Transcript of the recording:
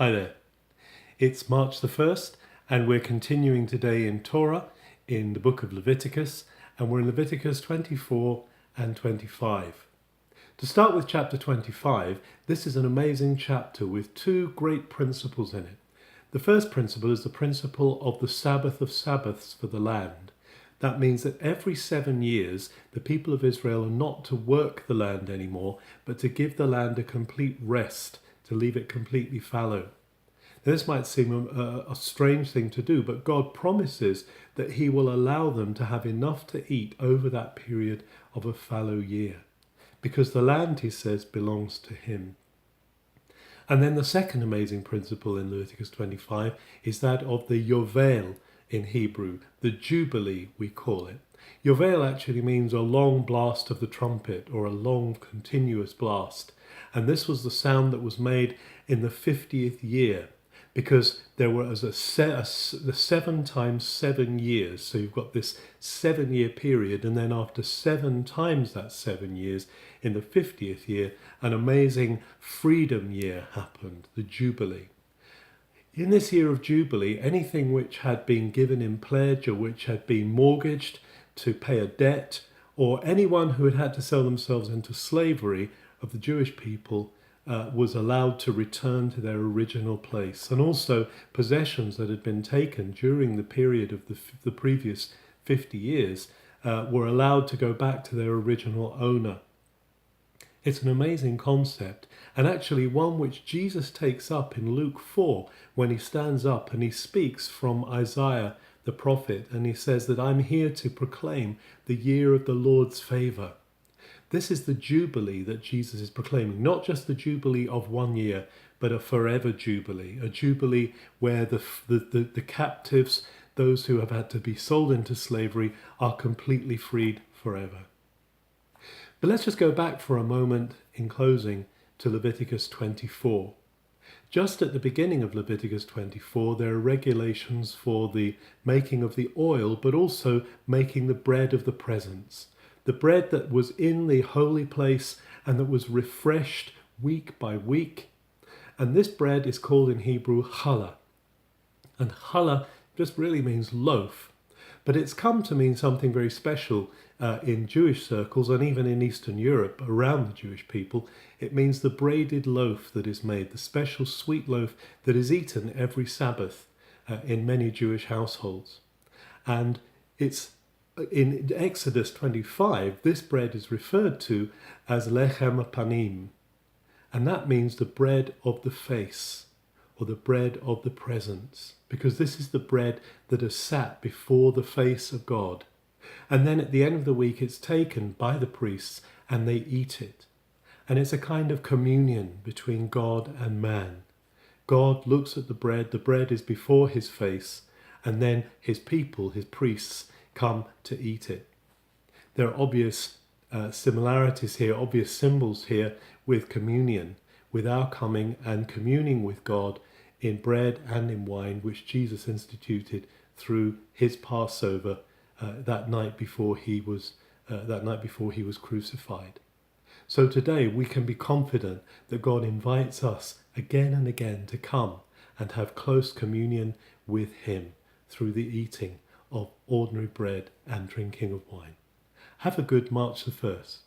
Hi there. It's March the 1st and we're continuing today in Torah in the book of Leviticus, and we're in Leviticus 24 and 25. To start with chapter 25, this is an amazing chapter with two great principles in it. The first principle is the principle of the Sabbath of Sabbaths for the land. That means that every 7 years the people of Israel are not to work the land anymore, but to give the land a complete rest, to leave it completely fallow. This might seem a strange thing to do, but God promises that he will allow them to have enough to eat over that period of a fallow year, because the land, he says, belongs to him. And then the second amazing principle in Leviticus 25 is that of the Yovel in Hebrew, the Jubilee we call it. Yovel actually means a long blast of the trumpet, or a long continuous blast. And this was the sound that was made in the 50th year, because there was the 7 times 7 years. So you've got this 7-year period, and then after 7 times that 7 years, in the 50th year, an amazing freedom year happened, the Jubilee. In this year of Jubilee, anything which had been given in pledge or which had been mortgaged to pay a debt, or anyone who had had to sell themselves into slavery of the Jewish people was allowed to return to their original place. And also possessions that had been taken during the period of the previous 50 years were allowed to go back to their original owner. It's an amazing concept, and actually one which Jesus takes up in Luke 4 when he stands up and he speaks from Isaiah the prophet, and he says that I'm here to proclaim the year of the Lord's favour. This is the Jubilee that Jesus is proclaiming, not just the Jubilee of 1 year, but a forever Jubilee, a Jubilee where the captives, those who have had to be sold into slavery, are completely freed forever. But let's just go back for a moment in closing to Leviticus 24. Just at the beginning of Leviticus 24, there are regulations for the making of the oil, but also making the bread of the presence. The bread that was in the holy place and that was refreshed week by week. And this bread is called in Hebrew challah. And challah just really means loaf. But it's come to mean something very special in Jewish circles, and even in Eastern Europe around the Jewish people. It means the braided loaf that is made, the special sweet loaf that is eaten every Sabbath in many Jewish households. And it's in Exodus 25, this bread is referred to as lechem panim, and that means the bread of the face, or the bread of the presence, because this is the bread that has sat before the face of God. And then at the end of the week, it's taken by the priests and they eat it. And it's a kind of communion between God and man. God looks at the bread is before his face, and then his people, his priests, come to eat it. There are obvious similarities here, obvious symbols here with communion, with our coming and communing with God in bread and in wine, which Jesus instituted through his Passover that night before he was crucified. So today we can be confident that God invites us again and again to come and have close communion with him through the eating of ordinary bread and drinking of wine. Have a good March the 1st.